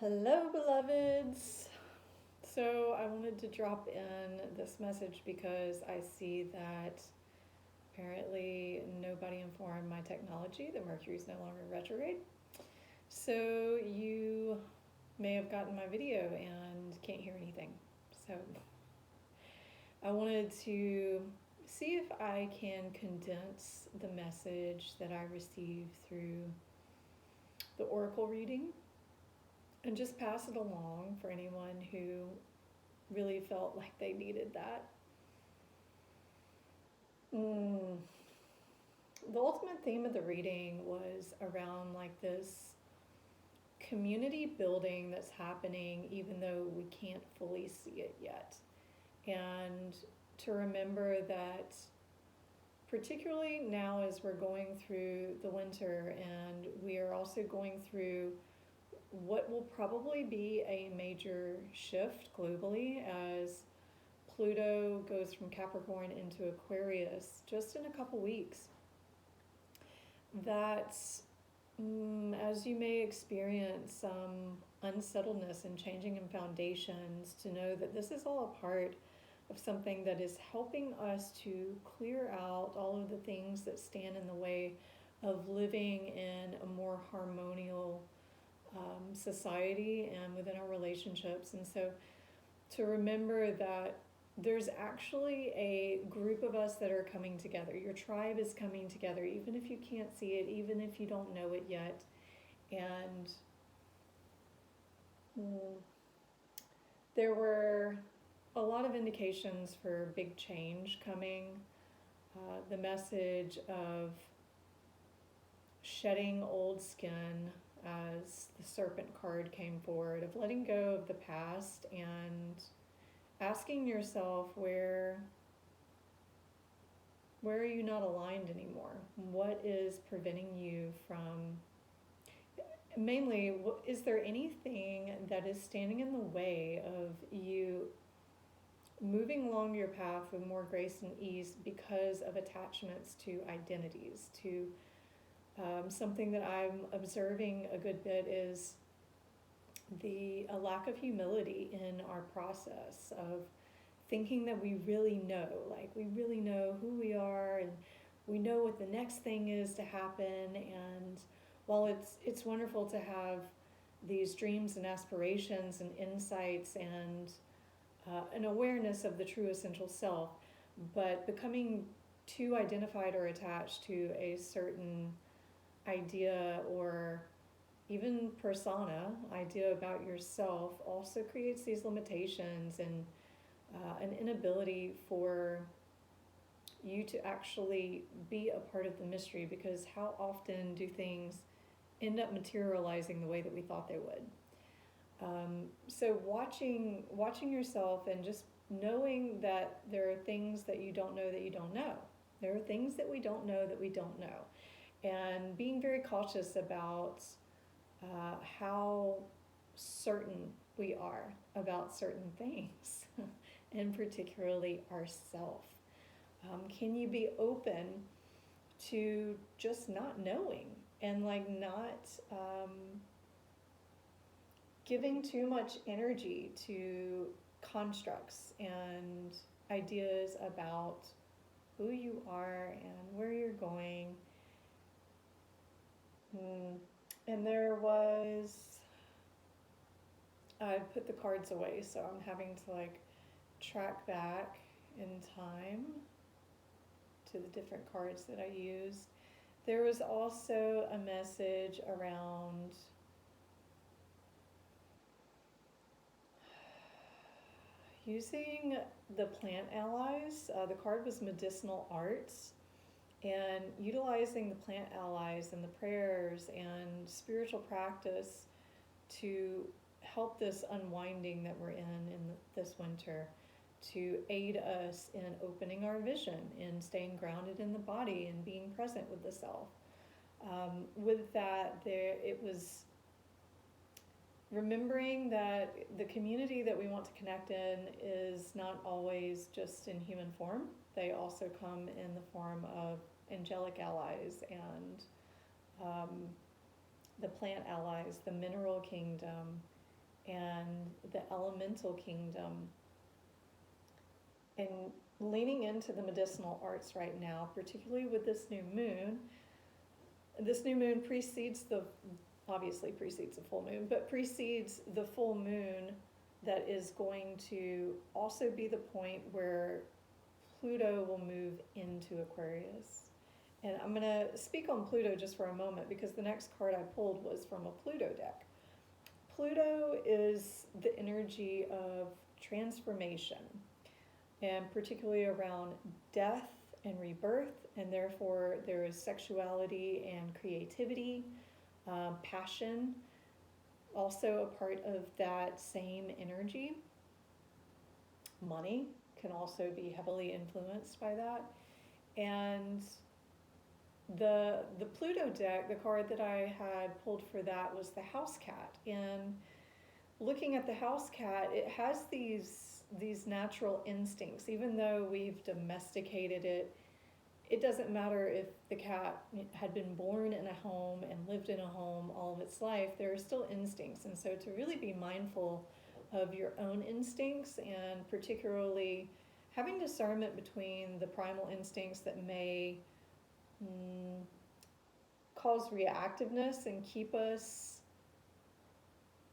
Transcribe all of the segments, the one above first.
Hello, beloveds. So, I wanted to drop in this message because I see that apparently nobody informed my technology that Mercury is no longer retrograde. So, you may have gotten my video and can't hear anything. So, I wanted to see if I can condense the message that I received through the oracle reading and just pass it along for anyone who really felt like they needed that. Mm. The ultimate theme of the reading was around like this community building that's happening even though we can't fully see it yet. And to remember that, particularly now as we're going through the winter and we are also going through what will probably be a major shift globally as Pluto goes from Capricorn into Aquarius just in a couple weeks. That as you may experience some unsettledness and changing in foundations, to know that this is all a part of something that is helping us to clear out all of the things that stand in the way of living in a more harmonious society and within our relationships. And so to remember that there's actually a group of us that are coming together. Your tribe is coming together, even if you can't see it, even if you don't know it yet. And mm, there were a lot of indications for big change coming. The message of shedding old skin, as the serpent card came forward, of letting go of the past and asking yourself where are you not aligned anymore? What is preventing you from, mainly, is there anything that is standing in the way of you moving along your path with more grace and ease because of attachments to identities, to something that I'm observing a good bit is a lack of humility in our process of thinking that we really know, like we really know who we are and we know what the next thing is to happen. And while it's wonderful to have these dreams and aspirations and insights and an awareness of the true essential self, but becoming too identified or attached to a certain idea or even persona idea about yourself also creates these limitations and an inability for you to actually be a part of the mystery, because how often do things end up materializing the way that we thought they would? So watching yourself and just knowing that there are things that you don't know that you don't know. There are things that we don't know that we don't know. And being very cautious about how certain we are about certain things, and particularly ourself. Can you be open to just not knowing and like not giving too much energy to constructs and ideas about who you are and where you're going? And there was, I put the cards away, so I'm having to like track back in time to the different cards that I used. There was also a message around using the plant allies. The card was medicinal arts, and utilizing the plant allies and the prayers and spiritual practice to help this unwinding that we're in this winter, to aid us in opening our vision, in staying grounded in the body and being present with the self. With that, it was remembering that the community that we want to connect in is not always just in human form. They also come in the form of angelic allies and the plant allies, the mineral kingdom, and the elemental kingdom, and leaning into the medicinal arts right now, particularly with this new moon. This new moon obviously precedes the full moon, but precedes the full moon that is going to also be the point where Pluto will move into Aquarius. And I'm going to speak on Pluto just for a moment because the next card I pulled was from a Pluto deck. Pluto is the energy of transformation, and particularly around death and rebirth, and therefore there is sexuality and creativity, passion, also a part of that same energy. Money can also be heavily influenced by that. And the Pluto deck, the card that I had pulled for that was the house cat. And looking at the house cat, it has these natural instincts. Even though we've domesticated it, it doesn't matter if the cat had been born in a home and lived in a home all of its life, there are still instincts. And so to really be mindful of your own instincts, and particularly having discernment between the primal instincts that may cause reactiveness and keep us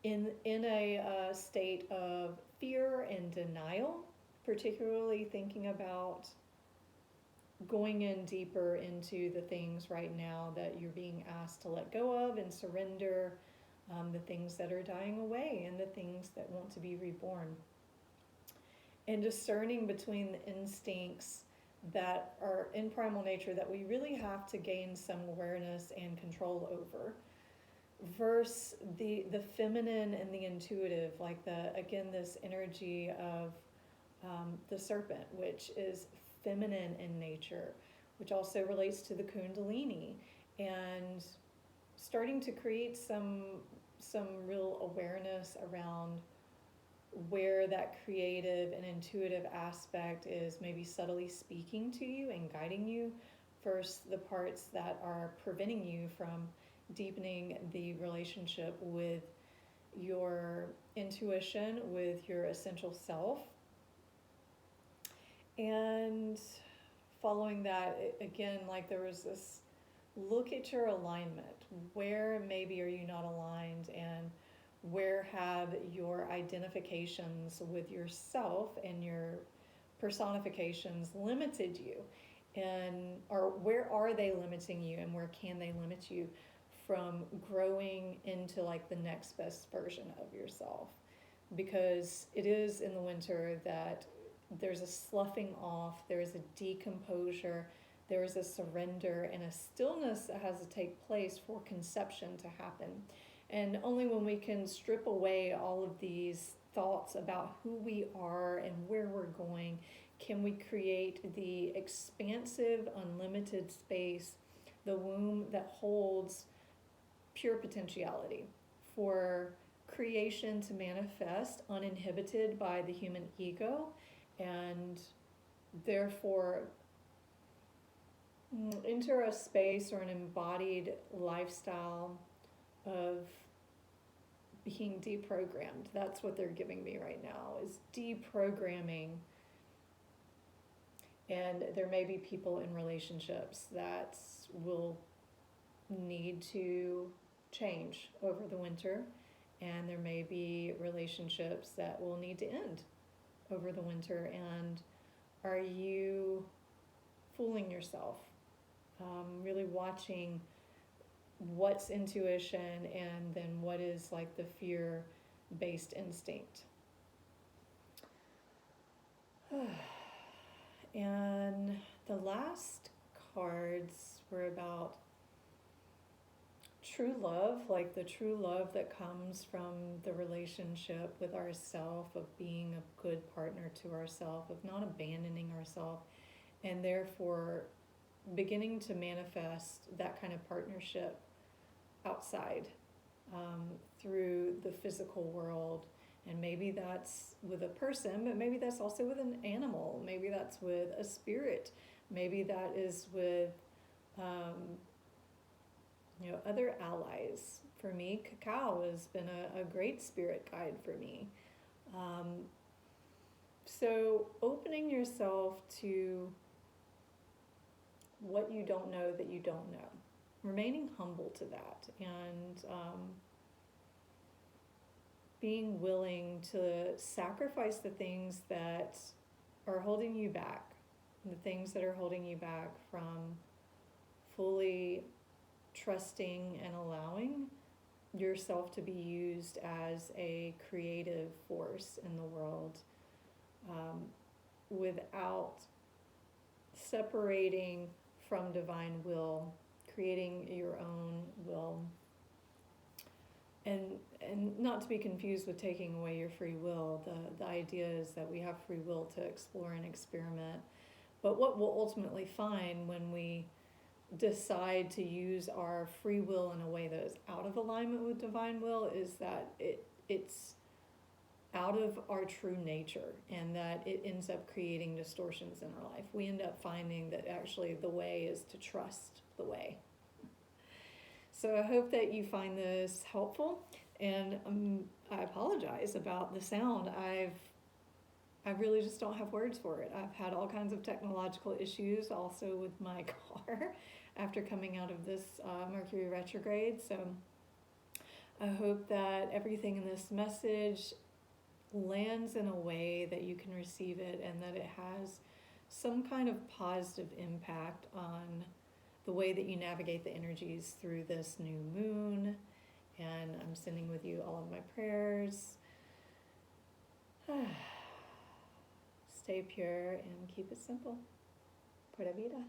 in a state of fear and denial, particularly thinking about going in deeper into the things right now that you're being asked to let go of and surrender, the things that are dying away and the things that want to be reborn. And discerning between the instincts that are in primal nature that we really have to gain some awareness and control over, versus the feminine and the intuitive, like this energy of the serpent, which is feminine in nature, which also relates to the Kundalini, and starting to create some real awareness around where that creative and intuitive aspect is maybe subtly speaking to you and guiding you, versus the parts that are preventing you from deepening the relationship with your intuition, with your essential self. And following that, again, like there was this look at your alignment. Where maybe are you not aligned, and where have your identifications with yourself and your personifications limited you? Or where are they limiting you, and where can they limit you from growing into like the next best version of yourself? Because it is in the winter that there's a sloughing off, there is a decomposure, there is a surrender and a stillness that has to take place for conception to happen. And only when we can strip away all of these thoughts about who we are and where we're going can we create the expansive, unlimited space, the womb that holds pure potentiality for creation to manifest uninhibited by the human ego, and therefore enter a space or an embodied lifestyle of being deprogrammed. That's what they're giving me right now, is deprogramming. And there may be people in relationships that will need to change over the winter, and there may be relationships that will need to end over the winter. And are you fooling yourself? Really watching what's intuition and then what is like the fear-based instinct. And the last cards were about true love, like the true love that comes from the relationship with ourself, of being a good partner to ourself, of not abandoning ourself, and therefore beginning to manifest that kind of partnership outside, through the physical world. And maybe that's with a person, but maybe that's also with an animal. Maybe that's with a spirit. Maybe that is with other allies. For me, cacao has been a great spirit guide for me. Um, so opening yourself to what you don't know that you don't know, remaining humble to that, and being willing to sacrifice the things that are holding you back, the things that are holding you back from fully trusting and allowing yourself to be used as a creative force in the world, without separating from divine will, creating your own will, and not to be confused with taking away your free will. The idea is that we have free will to explore and experiment, but what we'll ultimately find when we decide to use our free will in a way that is out of alignment with divine will is that it's out of our true nature, and that it ends up creating distortions in our life. We end up finding that actually the way is to trust the way. So I hope that you find this helpful, and I apologize about the sound. I really just don't have words for it. I've had all kinds of technological issues also with my car after coming out of this Mercury retrograde. So I hope that everything in this message lands in a way that you can receive it, and that it has some kind of positive impact on the way that you navigate the energies through this new moon. And I'm sending with you all of my prayers. Stay pure and keep it simple. Pura vida.